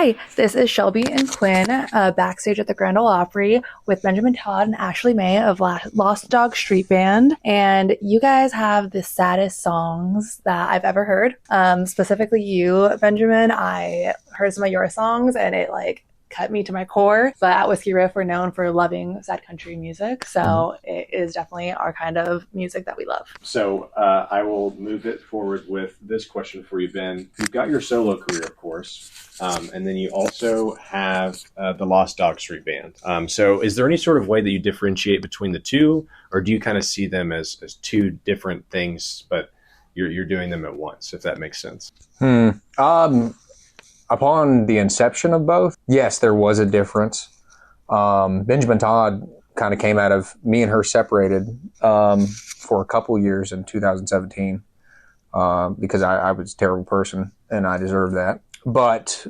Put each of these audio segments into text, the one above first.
Hi, this is Shelby and Quinn backstage at the Grand Ole Opry with Benjamin Todd and Ashley May of Lost Dog Street Band. And you guys have the saddest songs that I've ever heard. Specifically you, Benjamin. I heard some of your songs and it cut me to my core. But at Whiskey Riff, we're known for loving sad country music. So it is definitely our kind of music that we love. So I will move it forward with this question for you, Ben. You've got your solo career, of course. And then you also have the Lost Dog Street Band. So is there any sort of way that you differentiate between the two? Or do you kind of see them as two different things, but you're doing them at once, if that makes sense? Upon the inception of both, yes, there was a difference. Benjamin Todd kind of came out of me and her separated for a couple years in 2017 because I was a terrible person and I deserved that. But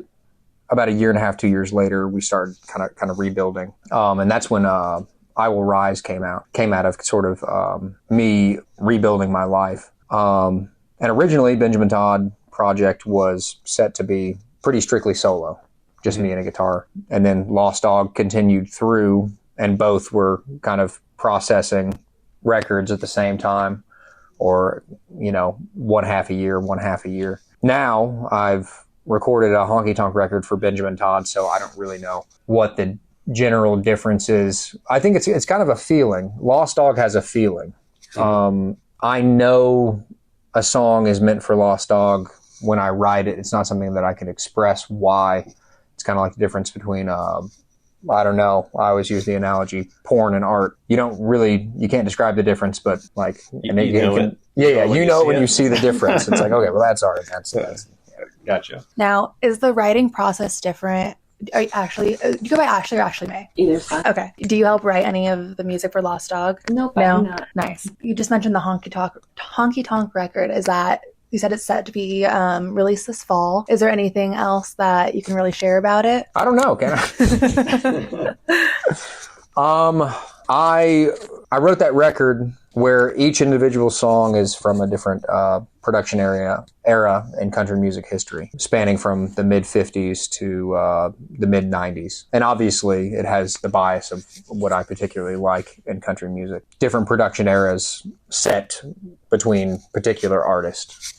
about a year and a half, 2 years later, we started kind of rebuilding. And that's when I Will Rise came out of sort of me rebuilding my life. And originally, Benjamin Todd project was set to be pretty strictly solo, just me and a guitar. And then Lost Dog continued through, and both were kind of processing records at the same time, or, one half a year. Now I've recorded a honky tonk record for Benjamin Todd, so I don't really know what the general difference is. I think it's kind of a feeling. Lost Dog has a feeling. I know a song is meant for Lost Dog when I write it. It's not something that I can express why. It's kind of like the difference between, I don't know, I always use the analogy, porn and art. You can't describe the difference, but you know it when you see the difference. It's like, okay, well, that's art. That's Gotcha. Now, is the writing process different? Are you do you go by Ashley or Ashley May? Either's fine. Okay. Do you help write any of the music for Lost Dog? Nope, No? I'm not. Nice. You just mentioned the honky tonk record. Is that, you said it's set to be released this fall. Is there anything else that you can really share about it? I don't know, can I? I wrote that record where each individual song is from a different production era in country music history, spanning from the mid-50s to the mid-90s. And obviously, it has the bias of what I particularly like in country music. Different production eras set between particular artists.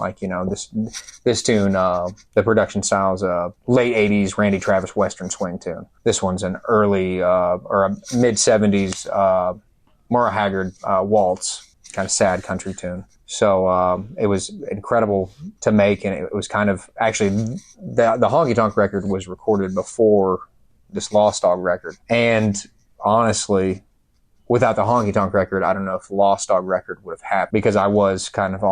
This tune, the production style is a late 80s Randy Travis Western swing tune. This one's an early or a mid-70s Maura Haggard waltz, kind of sad country tune. So it was incredible to make, and it was kind of, actually, the honky tonk record was recorded before this Lost Dog record. And honestly, without the honky tonk record, I don't know if the Lost Dog record would have happened, because I was kind of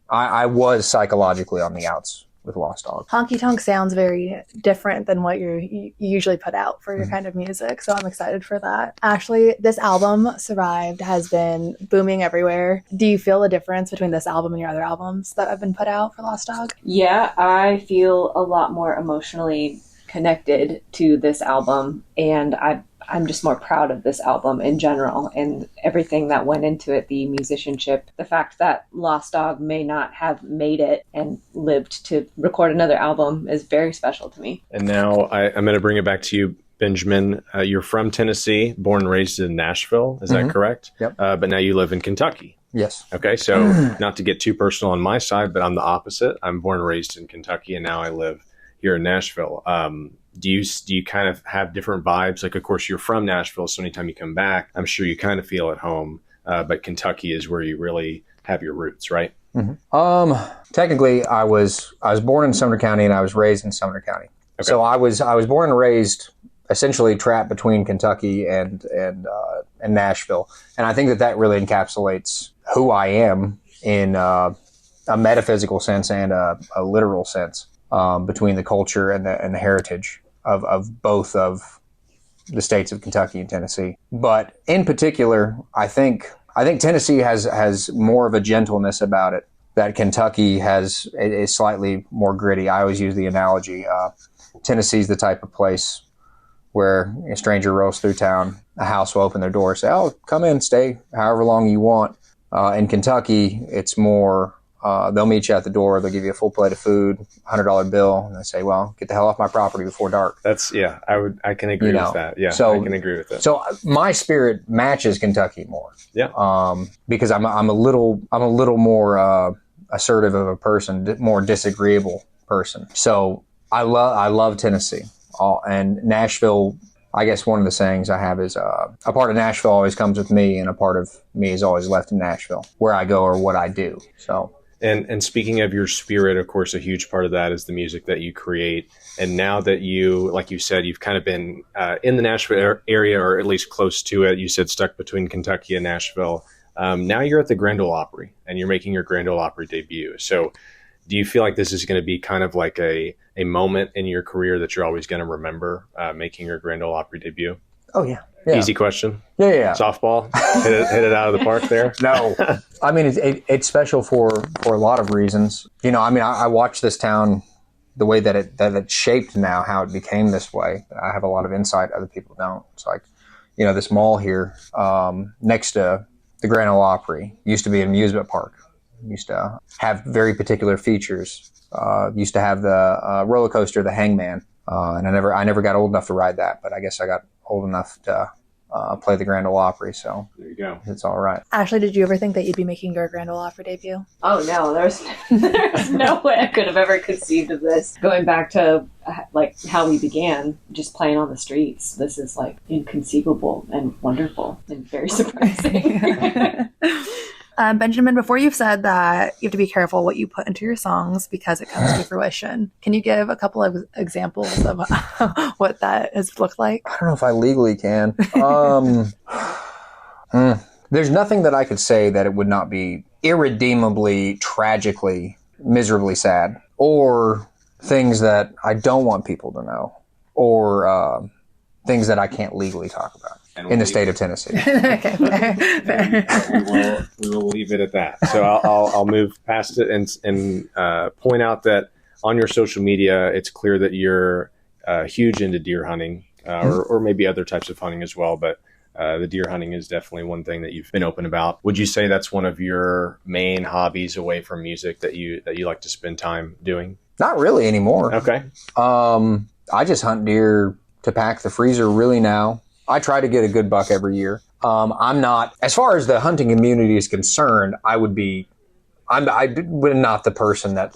I was psychologically on the outs with Lost Dog. Honky tonk sounds very different than what you usually put out for your kind of music, so I'm excited for that. Ashley, this album, Survived, has been booming everywhere. Do you feel a difference between this album and your other albums that have been put out for Lost Dog? Yeah, I feel a lot more emotionally connected to this album, and I'm just more proud of this album in general and everything that went into it, the musicianship, the fact that Lost Dog may not have made it and lived to record another album is very special to me. And now I'm going to bring it back to you, Benjamin. You're from Tennessee, born and raised in Nashville. Is that correct? Yep. But now you live in Kentucky. Yes. Okay, so not to get too personal on my side, but I'm the opposite. I'm born and raised in Kentucky, and now I live here in Nashville. Do you kind of have different vibes? Of course, you're from Nashville, so anytime you come back, I'm sure you kind of feel at home. But Kentucky is where you really have your roots, right? Technically, I was born in Sumner County and I was raised in Sumner County. Okay. So I was born and raised essentially trapped between Kentucky and Nashville, and I think that really encapsulates who I am in a metaphysical sense and a literal sense. Between the culture and the heritage of both of the states of Kentucky and Tennessee. But in particular, I think Tennessee has more of a gentleness about it that Kentucky is slightly more gritty. I always use the analogy. Tennessee's the type of place where a stranger rolls through town, a house will open their door, say, "Oh, come in, stay however long you want." In Kentucky, it's more they'll meet you at the door. They'll give you a full plate of food, $100 bill, and they say, "Well, get the hell off my property before dark." I can agree with that. Yeah, so, I can agree with that. So my spirit matches Kentucky more. Yeah. Because I'm a little more assertive of a person, more disagreeable person. So I love Tennessee. And Nashville, I guess one of the sayings I have is a part of Nashville always comes with me, and a part of me is always left in Nashville, where I go or what I do. So. And speaking of your spirit, of course, a huge part of that is the music that you create. And now that you, like you said, you've kind of been in the Nashville area, or at least close to it. You said stuck between Kentucky and Nashville. Now you're at the Grand Ole Opry, and you're making your Grand Ole Opry debut. So do you feel like this is going to be kind of like a moment in your career that you're always going to remember, making your Grand Ole Opry debut? Oh, yeah. Easy question. Yeah. Softball. hit it out of the park there. No, I mean it's special for a lot of reasons. I watched this town, the way that it shaped now, how it became this way. I have a lot of insight other people don't. It's like, this mall here next to the Grand Ole Opry used to be an amusement park. Used to have very particular features. Used to have the roller coaster, the Hangman, and I never got old enough to ride that, but I guess I got old enough to play the Grand Ole Opry, so there you go. It's all right. Ashley, did you ever think that you'd be making your Grand Ole Opry debut? Oh no, there's no way I could have ever conceived of this. Going back to like how we began, just playing on the streets, this is like inconceivable and wonderful and very surprising. Benjamin, before you've said that you have to be careful what you put into your songs because it comes to fruition, can you give a couple of examples of what that has looked like? I don't know if I legally can. There's nothing that I could say that it would not be irredeemably, tragically, miserably sad, or things that I don't want people to know, or things that I can't legally talk about. In the state of Tennessee. Okay, fair. We will leave it at that. So I'll move past it and point out that on your social media, it's clear that you're huge into deer hunting, or maybe other types of hunting as well. But the deer hunting is definitely one thing that you've been open about. Would you say that's one of your main hobbies away from music that you like to spend time doing? Not really anymore. Okay. I just hunt deer to pack the freezer really now. I try to get a good buck every year. I'm not, as far as the hunting community is concerned, I'm not the person that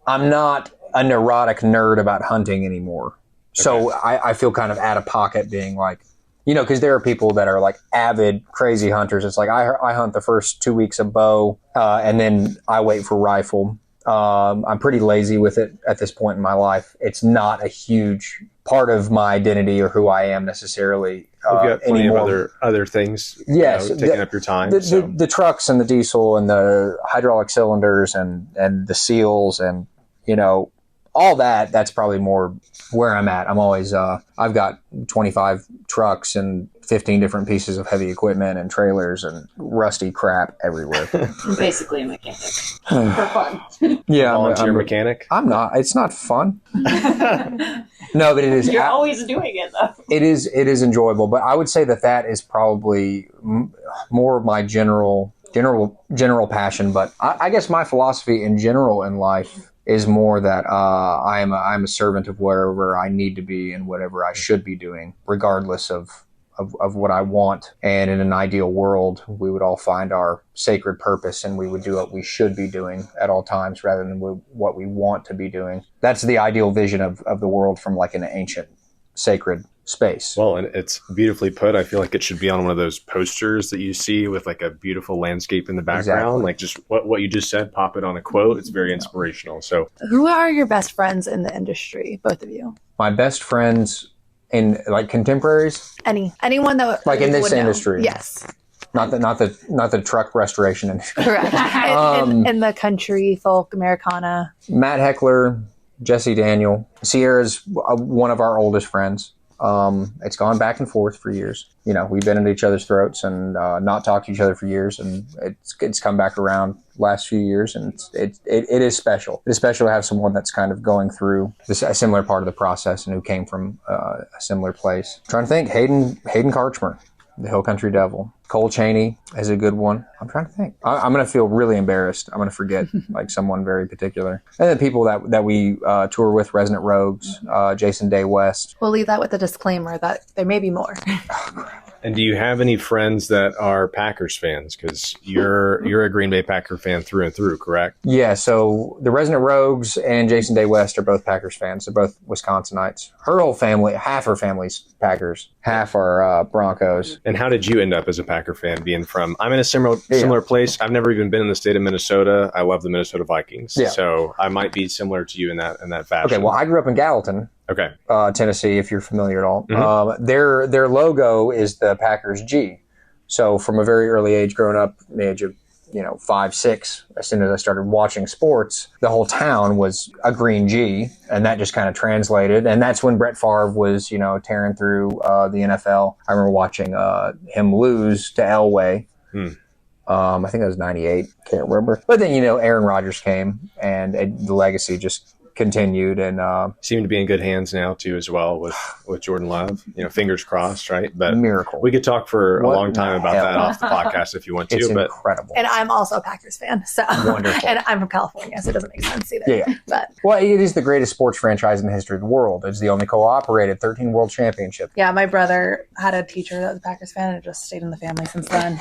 I'm not a neurotic nerd about hunting anymore. Okay. So I feel kind of out of pocket being like, because there are people that are like avid, crazy hunters. It's like I hunt the first 2 weeks of bow, and then I wait for rifle. I'm pretty lazy with it at this point in my life. It's not a huge part of my identity or who I am necessarily. You've got plenty anymore. of other things, yes, taking up your time. The trucks and the diesel and the hydraulic cylinders and the seals and all that. That's probably more where I'm at. I'm always I've got 25 trucks and 15 different pieces of heavy equipment and trailers and rusty crap everywhere. Basically a mechanic for fun. Yeah, volunteer mechanic. I'm not. It's not fun. No, but it is. You're always doing it though. It is enjoyable, but I would say that is probably more of my general passion. But I guess my philosophy in general in life is more that I'm a servant of wherever I need to be and whatever I should be doing, regardless of what I want. And in an ideal world, we would all find our sacred purpose and we would do what we should be doing at all times rather than what we want to be doing. That's the ideal vision of the world from like an ancient sacred space. Well, and it's beautifully put. I feel like it should be on one of those posters that you see with like a beautiful landscape in the background. Exactly. Like just what you just said, pop it on a quote. It's very inspirational. So who are your best friends in the industry, both of you? My best friends in like contemporaries? Anyone that like in this industry? Yes. Not the truck restoration industry. Correct. In the country, folk, Americana. Matt Heckler, Jesse Daniel. Sierra's one of our oldest friends. It's gone back and forth for years. We've been at each other's throats and not talked to each other for years, and it's come back around last few years, and it is special. It is special to have someone that's kind of going through a similar part of the process and who came from a similar place. I'm trying to think, Hayden Karchmer. The Hill Country Devil. Cole Chaney is a good one. I'm trying to think. I'm going to feel really embarrassed. I'm going to forget like someone very particular. And then people that we tour with, Resonant Rogues, Jason Day West. We'll leave that with a disclaimer that there may be more. And do you have any friends that are Packers fans? Because you're a Green Bay Packer fan through and through, correct? Yeah, so the Resonant Rogues and Jason Day West are both Packers fans. They're both Wisconsinites. Her whole family, half her family's Packers, half are Broncos. And how did you end up as a Packer fan, being from, I'm in a similar place. I've never even been in the state of Minnesota. I love the Minnesota Vikings. Yeah. So I might be similar to you in that fashion. Okay, well, I grew up in Gallatin. Okay. Tennessee, if you're familiar at all. Mm-hmm. Their logo is the Packers G. So from a very early age, growing up, the age of 5, 6, as soon as I started watching sports, the whole town was a green G, and that just kind of translated. And that's when Brett Favre was, tearing through the NFL. I remember watching him lose to Elway. I think that was 98. Can't remember. But then, Aaron Rodgers came, and the legacy just continued, and seem to be in good hands now too, as well with Jordan Love. Fingers crossed, right? But miracle. We could talk for a long time about that off the podcast if you want to. It's but incredible. And I'm also a Packers fan, so wonderful. And I'm from California, so it doesn't make sense either. Yeah. But it is the greatest sports franchise in the history of the world. It's the only co-operated 13 world championship. yeah, my brother had a teacher that was a Packers fan, and it just stayed in the family since then.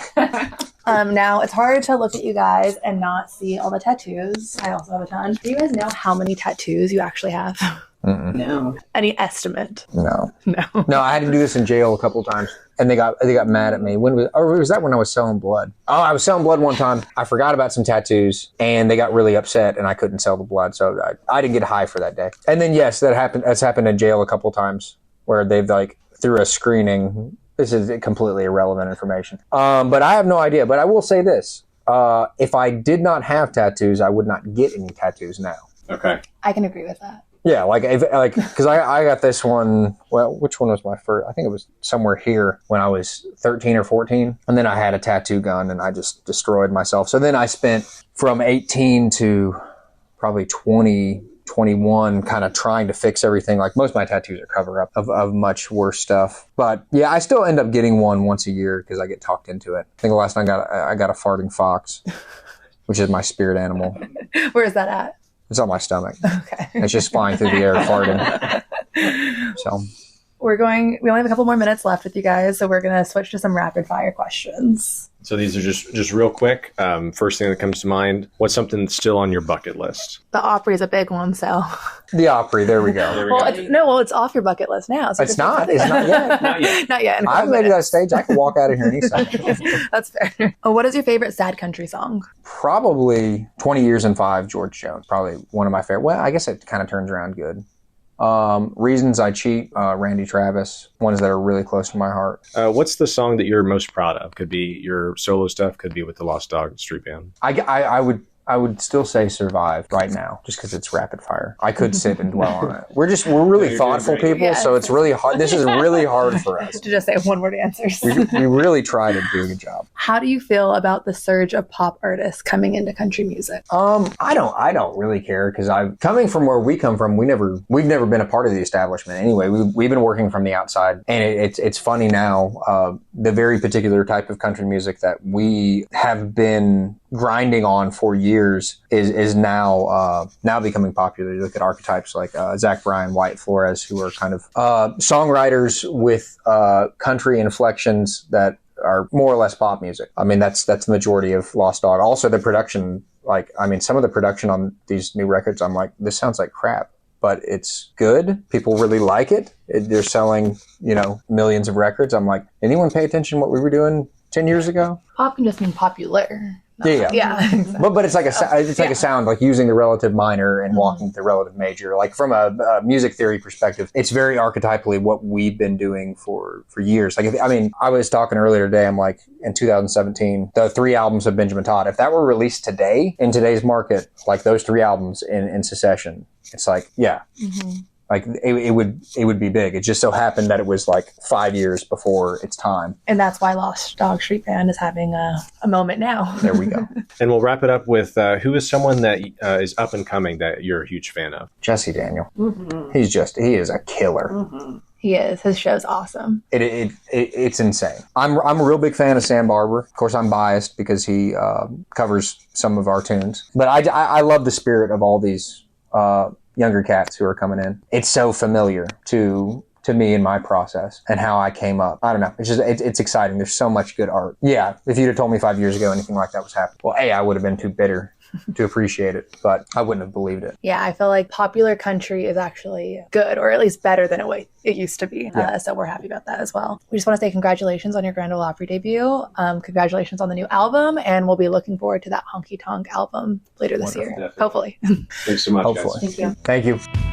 Now it's hard to look at you guys and not see all the tattoos. I also have a ton. Do you guys know how many tattoos you actually have? Mm-mm. No. Any estimate? No. No. I had to do this in jail a couple of times, and they got mad at me. Was that when I was selling blood? Oh, I was selling blood one time. I forgot about some tattoos, and they got really upset, and I couldn't sell the blood, so I didn't get high for that day. And then yes, that's happened in jail a couple of times where they've through a screening. This is completely irrelevant information. But I have no idea. But I will say this: if I did not have tattoos, I would not get any tattoos now. okay. I can agree with that. Yeah, because I got this one. Well, which one was my first? I think it was somewhere here when I was 13 or 14, and then I had a tattoo gun, and I just destroyed myself. So then I spent from 18 to probably 20, 21 kind of trying to fix everything. Like most of my tattoos are cover up of much worse stuff. But yeah, I still end up getting one once a year because I get talked into it. I think the last time I got a farting fox, which is my spirit animal. Where is that at? It's on my stomach. Okay. It's just flying through the air farting. So We only have a couple more minutes left with you guys, so we're going to switch to some rapid fire questions. So these are just real quick. First thing that comes to mind, what's something that's still on your bucket list? The Opry is a big one, so. the Opry, there we go. It's off your bucket list now. So It's not yet. Not yet. Not yet. I've made it to that stage. I can walk out of here any second. That's fair. What is your favorite sad country song? Probably 20 Years and 5, George Jones. Probably one of my favorite. Well, I guess it kind of turns around good. Reasons I Cheat, Randy Travis, ones that are really close to my heart. What's the song that you're most proud of? Could be your solo stuff, could be with the Lost Dog Street Band. I would still say Survive right now, just because it's rapid fire. I could sit and dwell on it. We're really thoughtful people, Yes. so it's really hard. This is really hard for us. To just say one-word answers. We really try to do a good job. How do you feel about the surge of pop artists coming into country music? I don't really care because coming from where we come from, we've never been a part of the establishment anyway. We've been working from the outside, and it's funny now. The very particular type of country music that we have been grinding on for years is now becoming popular. You look at archetypes like Zach Bryan, Wyatt Flores, who are kind of songwriters with country inflections that are more or less pop music. I mean, that's the majority of Lost Dog. Also, the production, some of the production on these new records, I'm like, this sounds like crap, but it's good. People really like it. They're selling, millions of records. I'm like, anyone pay attention to what we were doing 10 years ago? Pop can just mean popular. Yeah. Exactly. But it's like a sound, like using the relative minor and walking the relative major. Like from a music theory perspective, it's very archetypally what we've been doing for years. I was talking earlier today, I'm like, in 2017, the 3 albums of Benjamin Todd, if that were released today in today's market, like those 3 albums in succession, it's like, yeah. Mm-hmm. Like it would be big. It just so happened that it was like 5 years before its time. And that's why Lost Dog Street Band is having a moment now. There we go. And we'll wrap it up with who is someone that is up and coming that you're a huge fan of? Jesse Daniel. Mm-hmm. He is a killer. Mm-hmm. He is. His show's awesome. It's insane. I'm a real big fan of Sam Barber. Of course, I'm biased because he covers some of our tunes. But I love the spirit of all these younger cats who are coming in. It's so familiar to me in my process and how I came up. I don't know. It's exciting. There's so much good art. Yeah, if you'd have told me 5 years ago anything like that was happening, well, I would have been too bitter to appreciate it, but I wouldn't have believed it. Yeah, I feel like popular country is actually good, or at least better than it used to be. Yeah. So we're happy about that as well. We just want to say congratulations on your Grand Ole Opry debut. Congratulations on the new album, and we'll be looking forward to that Honky Tonk album later this year. Definitely. Hopefully. Thanks so much, Hopefully. guys. Thank you. Thank you.